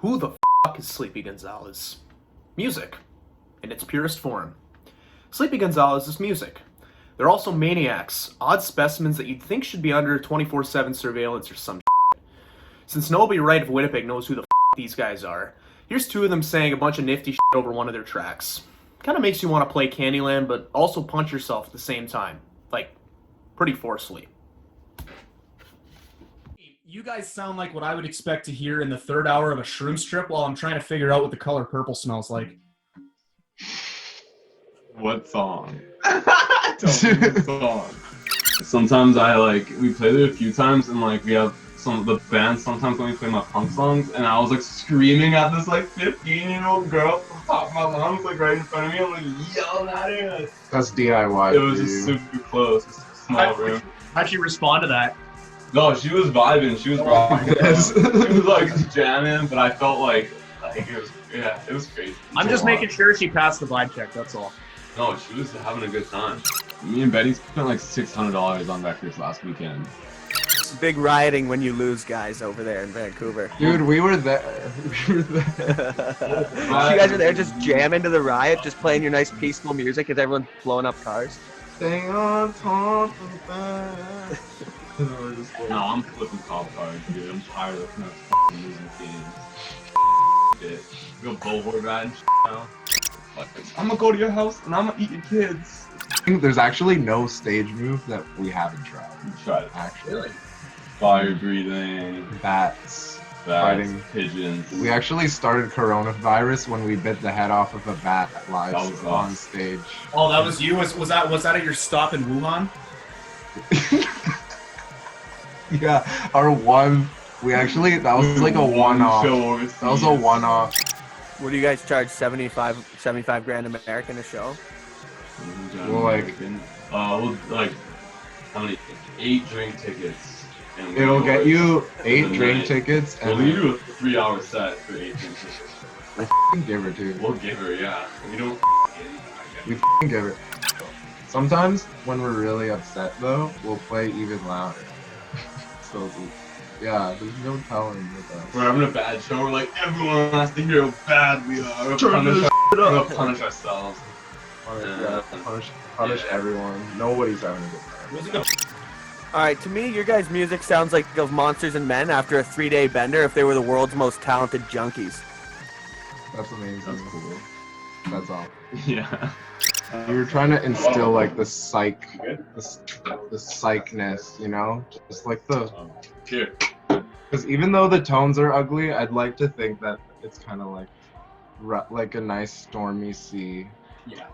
Who the fuck is Sleepy Gonzales? Music, in its purest form. Sleepy Gonzales is music. They're also maniacs, odd specimens that you'd think should be under 24/7 surveillance or some shit. Since nobody right of Winnipeg knows who the fuck these guys are, here's two of them saying a bunch of nifty shit over one of their tracks. Kinda makes you want to play Candyland, but also punch yourself at the same time. Like, pretty forcefully. You guys sound like what I would expect to hear in the third hour of a shroom strip while I'm trying to figure out what the color purple smells like. What song? Tell me what song. Sometimes we played it a few times and we have some of the bands sometimes when we play my punk songs and I was screaming at this 15-year-old girl from the top of my lungs right in front of me. I'm yelling at her. That's DIY. It was just super close. It's a small room. How'd you respond to that? No, she was vibing. She was rocking. She was jamming, but I felt it was crazy. I'm just making sure she passed the vibe check, that's all. No, she was having a good time. Me and Betty spent $600 on records last weekend. It's big rioting when you lose guys over there in Vancouver. Dude, we were there. You guys were there just jamming to the riot, just playing your nice peaceful music as everyone's blowing up cars. Staying on top of that. No, I'm flipping cop cars, dude. I'm tired of fucking losing games. Go billboard riding now. I'm gonna go to your house and I'm gonna eat your kids. I think there's actually no stage move that we haven't tried. We tried it. Actually. Fire breathing. Bats. Bats, Fighting pigeons. We actually started coronavirus when we bit the head off of a bat live on stage. Oh, that was you? Was that at your stop in Wuhan? Yeah, that was a one-off. That was a one-off. What do you guys charge? 75 grand American a show? Well, how many? 8 drink tickets. And it'll get you 8 drink tickets. And we'll do a 3-hour set for 8 drink tickets. We'll give her, dude. We'll give her, yeah. We don't We give her. Sometimes, when we're really upset, though, we'll play even louder. So, yeah, there's no telling with us. We're having a bad show. We're everyone has to hear how bad we are. We'll punish ourselves. Punish everyone. Nobody's having a good time. Alright, to me, your guys' music sounds like of Monsters and Men after a 3-day bender if they were the world's most talented junkies. That's amazing. That's cool. That's all. Yeah. We were trying to instill the psychness, you know? Just Here. Because even though the tones are ugly, I'd like to think that it's kind of like a nice stormy sea. Yeah.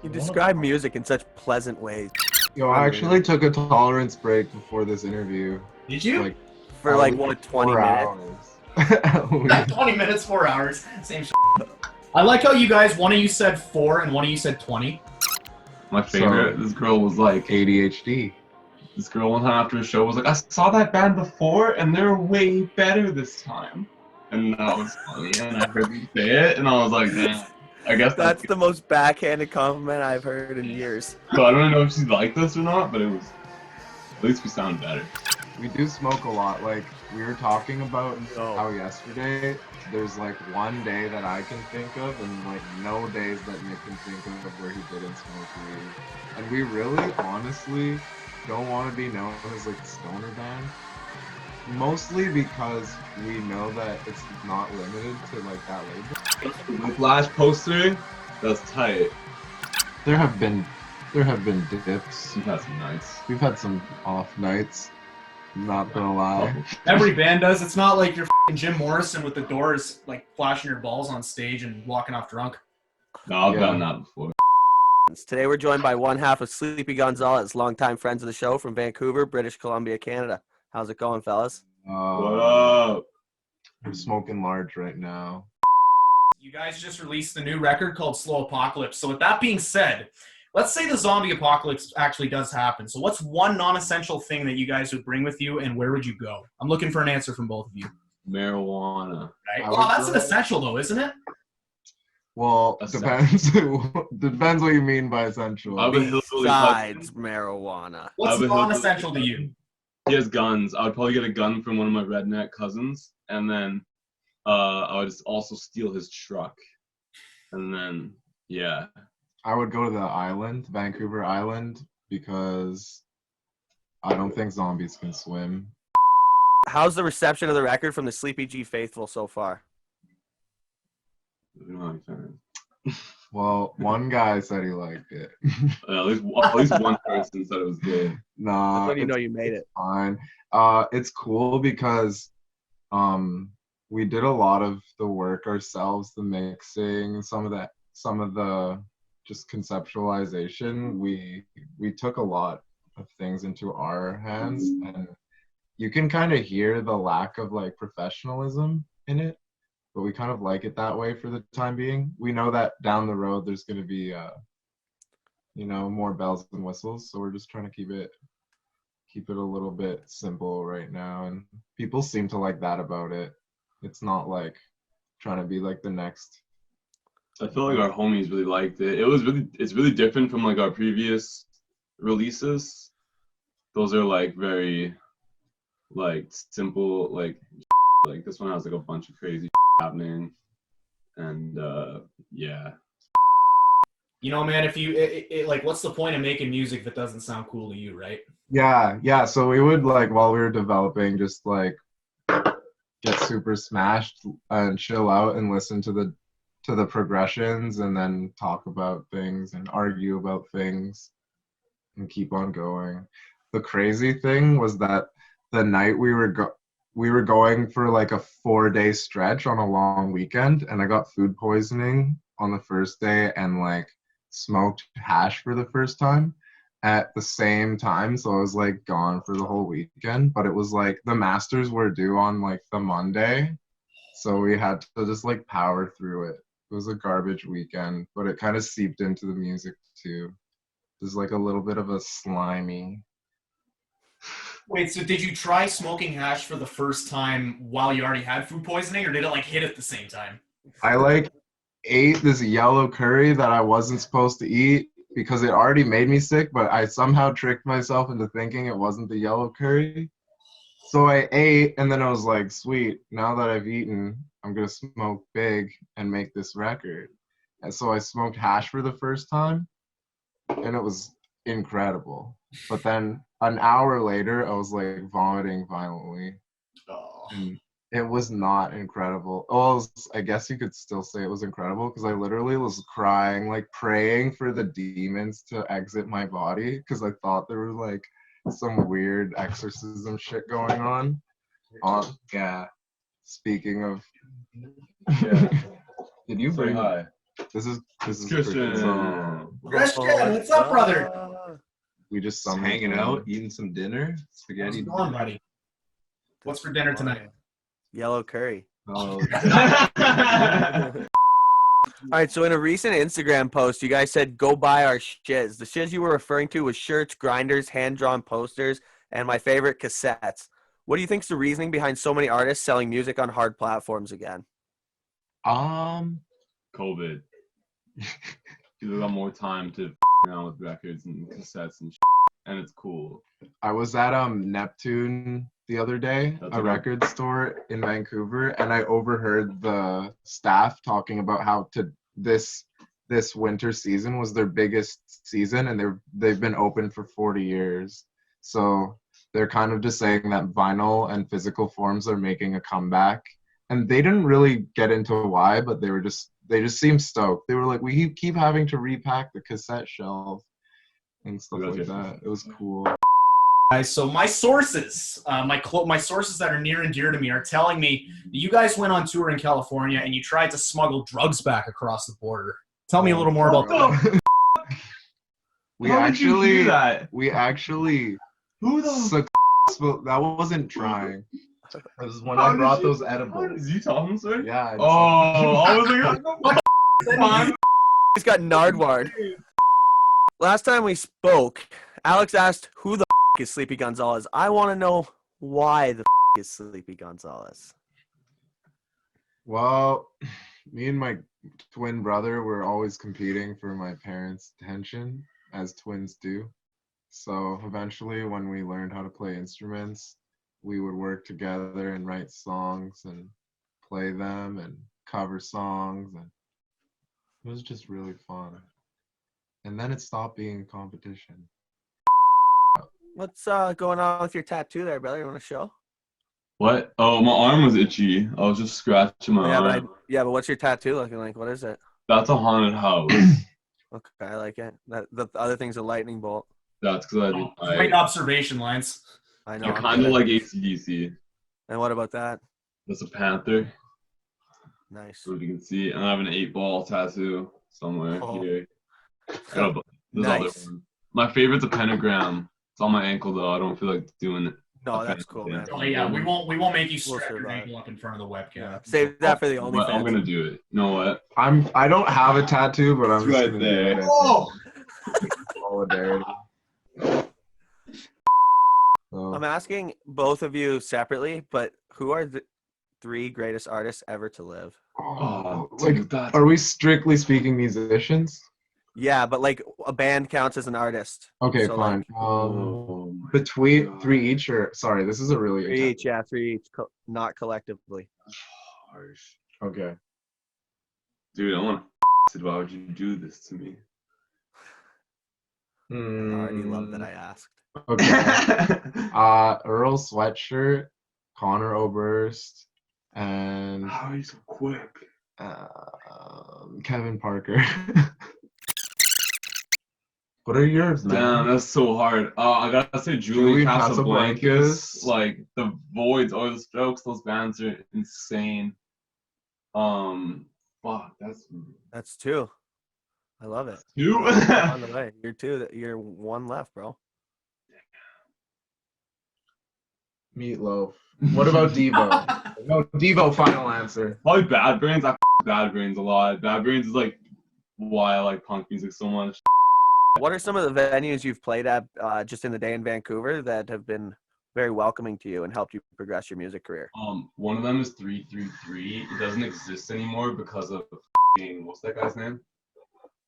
You describe music in such pleasant ways. Yo, I actually took a tolerance break before this interview. Did you? For 20 minutes? Yeah, 20 minutes, 4 hours. Same shit. I like how you guys, one of you said 4 and one of you said 20. My favorite, this girl was ADHD. This girl one time after a show was I saw that band before and they're way better this time. And that was funny, and I heard you say it, and I was damn. I guess that's the most backhanded compliment I've heard in years. So I don't know if she's like this or not, but it was, at least we sound better. We do smoke a lot. We were talking about how yesterday, there's one day that I can think of, and no days that Nick can think of where he didn't smoke weed. And we really, honestly, don't want to be known as the stoner band. Mostly because we know that it's not limited to that label. Whiplash poster, that's tight. There have been dips. We've had some nights. We've had some off nights. Not gonna lie. Every band does. It's not like you're f***ing Jim Morrison with the Doors flashing your balls on stage and walking off drunk. No, I've done that before. Today we're joined by one half of Sleepy Gonzales, longtime friends of the show from Vancouver, British Columbia, Canada. How's it going, fellas? What up? I'm smoking large right now. You guys just released the new record called Slow Apocalypse. So with that being said, let's say the zombie apocalypse actually does happen. So what's one non-essential thing that you guys would bring with you, and where would you go? I'm looking for an answer from both of you. Marijuana. Right? Well, that's an essential though, isn't it? Well, depends what you mean by essential. Besides marijuana. What's non-essential to you? he has guns. I would probably get a gun from one of my redneck cousins, and then I would just also steal his truck, and then yeah. I would go to the island, Vancouver Island, because I don't think zombies can swim. How's the reception of the record from the Sleepy G faithful so far? We don't have any fans. Well, one guy said he liked it. At least one person said it was good. Nah, That's when you know it's you made it. fine. It's cool because we did a lot of the work ourselves, the mixing, some of the just conceptualization. We took a lot of things into our hands, and you can kind of hear the lack of like professionalism in it, but we kind of like it that way for the time being. We know that down the road there's going to be more bells and whistles, so we're just trying to keep it a little bit simple right now, and people seem to like that about it. It's not like trying to be like the next. I feel like our homies really liked it. It's really different from like our previous releases. Those are like very like simple, like this one has like a bunch of crazy happening, and yeah. You know, man, if you like, what's the point of making music if it doesn't sound cool to you, right? Yeah. So we would like while we were developing, just like get super smashed and chill out and listen to the progressions, and then talk about things and argue about things and keep on going. The crazy thing was that the night we were going for like a 4-day stretch on a long weekend, and I got food poisoning on the first day and like smoked hash for the first time at the same time, so I was like gone for the whole weekend. But it was like the masters were due on like the Monday, so we had to just like power through it. It was a garbage weekend, but it kind of seeped into the music too. There's like a little bit of a slimy. Wait, so did you try smoking hash for the first time while you already had food poisoning, or did it like hit at the same time? I like ate this yellow curry that I wasn't supposed to eat because it already made me sick, but I somehow tricked myself into thinking it wasn't the yellow curry. So I ate, and then I was like, sweet, now that I've eaten, I'm going to smoke big and make this record. And so I smoked hash for the first time, and it was incredible. But then an hour later, I was like vomiting violently. Oh. And it was not incredible. Oh, I guess you could still say it was incredible because I literally was crying, like praying for the demons to exit my body because I thought there was like some weird exorcism shit going on. Yeah. Speaking of, yeah. Did you bring? Hi. This is Christian. Christian, what's up, brother? We just hanging out, eating some dinner, How's spaghetti. it going, buddy? What's for dinner tonight? Yellow curry. Oh, All right, so in a recent Instagram post, you guys said, go buy our shiz. The shiz you were referring to was shirts, grinders, hand-drawn posters, and my favorite, cassettes. What do you think is the reasoning behind so many artists selling music on hard platforms again? COVID. People got more time to around with records and cassettes and and it's cool. I was at Neptune the other day, That's a okay. record store in Vancouver, and I overheard the staff talking about how this winter season was their biggest season, and they've been open for 40 years. So they're kind of just saying that vinyl and physical forms are making a comeback. And they didn't really get into why, but they just seemed stoked. They were like, we keep having to repack the cassette shelf and stuff like that. It was cool. Guys, so my sources, my sources that are near and dear to me are telling me that you guys went on tour in California and you tried to smuggle drugs back across the border. Tell me a little more about that. How did you do that? We actually Who the? that wasn't trying. It was when I brought those edibles. Did you tell him, sir? Yeah. I was like, He's got Nardward. Last time we spoke, Alex asked, who the is Sleepy Gonzales? I want to know why the is Sleepy Gonzales. Well, me and my twin brother were always competing for my parents' attention, as twins do. So eventually, when we learned how to play instruments, we would work together and write songs and play them and cover songs, and it was just really fun. And then it stopped being a competition. What's going on with your tattoo there, brother? You want to show? What? Oh, my arm was itchy. I was just scratching my arm. But what's your tattoo looking like? What is it? That's a haunted house. Okay, I like it. The other thing's a lightning bolt. That's because Great observation, Lance. I know. I kind of like AC/DC. And what about that? That's a panther. Nice. So you can see, and I have an 8-ball tattoo somewhere here. There's Nice. other one. My favorite's a pentagram. It's on my ankle though. I don't feel like doing it. No, that's cool, man. Oh yeah, we won't make you We'll stretch your survive. ankle up in front of the webcam. Yeah. Save that for the OnlyFans. But I'm gonna do it. You know what? I don't have a tattoo, but I'm It's just right gonna there. do it. Oh! Solidarity. So, I'm asking both of you separately, but who are the 3 greatest artists ever to live? like, that's are we strictly speaking musicians? Yeah, but like a band counts as an artist. Okay, So, fine. oh my Between God. 3 each, or sorry, this is a really 3 each, yeah, 3 each, not collectively. Harsh. Okay. Dude, I want to. Why would you do this to me? I already love that I asked. Okay. Earl Sweatshirt, Connor Oberst, and How are you so quick? Kevin Parker. What are yours, man? Damn, that's so hard. I gotta say Julian Casablancas. Like the Voids or the Strokes, those bands are insane. Fuck, That's 2. I love it. 2. On the way. You're 2. You're 1 left, bro. Meatloaf. What about Devo? No, Devo. Final answer. Probably Bad Brains. I Bad Brains a lot. Bad Brains is like why I like punk music so much. What are some of the venues you've played at just in the day in Vancouver that have been very welcoming to you and helped you progress your music career? One of them is 333. It doesn't exist anymore because of what's that guy's name?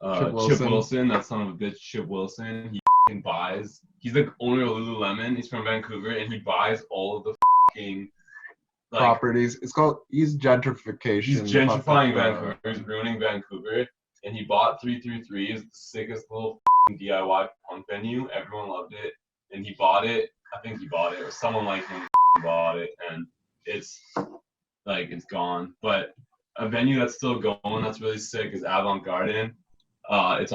Chip Wilson. That son of a bitch, Chip Wilson. He buys. He's the owner of Lululemon. He's from Vancouver, and he buys all of the properties. It's called. He's gentrification. He's gentrifying Vancouver. He's ruining Vancouver, and he bought 333. It's the sickest little DIY punk venue. Everyone loved it, and he bought it. I think he bought it, or someone like him bought it, and it's gone. But a venue that's still going, that's really sick, is Avant Garden. It's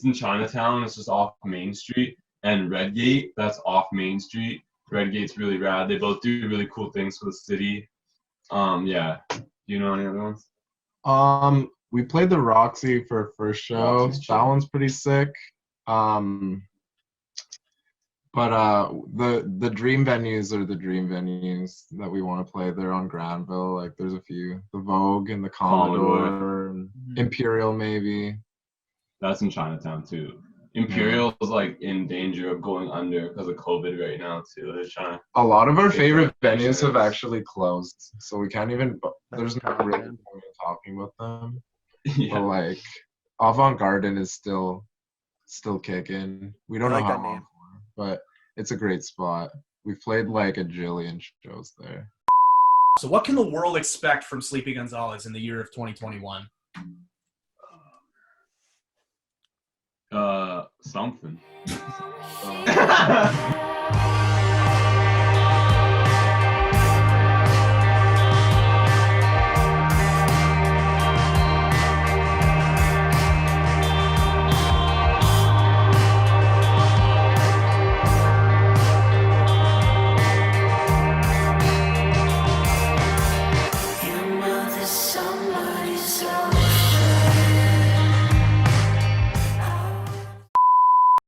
in Chinatown. It's just off Main Street, and Redgate. That's off Main Street. Redgate's really rad. They both do really cool things for the city. Yeah. Do you know any other ones? We played the Roxy for our first show. That one's pretty sick. But the dream venues are the dream venues that we want to play. They're on Granville. Like there's a few. The Vogue and the Commodore. And Imperial maybe. That's in Chinatown too. Imperial is like in danger of going under because of COVID right now too. They're trying. A lot of our favorite venues have actually closed, so we can't even. There's not really point in talking about them. Yeah. But like, Avant Garden is still kicking. We don't know how long for, but it's a great spot. We've played like a jillion shows there. So what can the world expect from Sleepy Gonzales in the year of 2021? Something.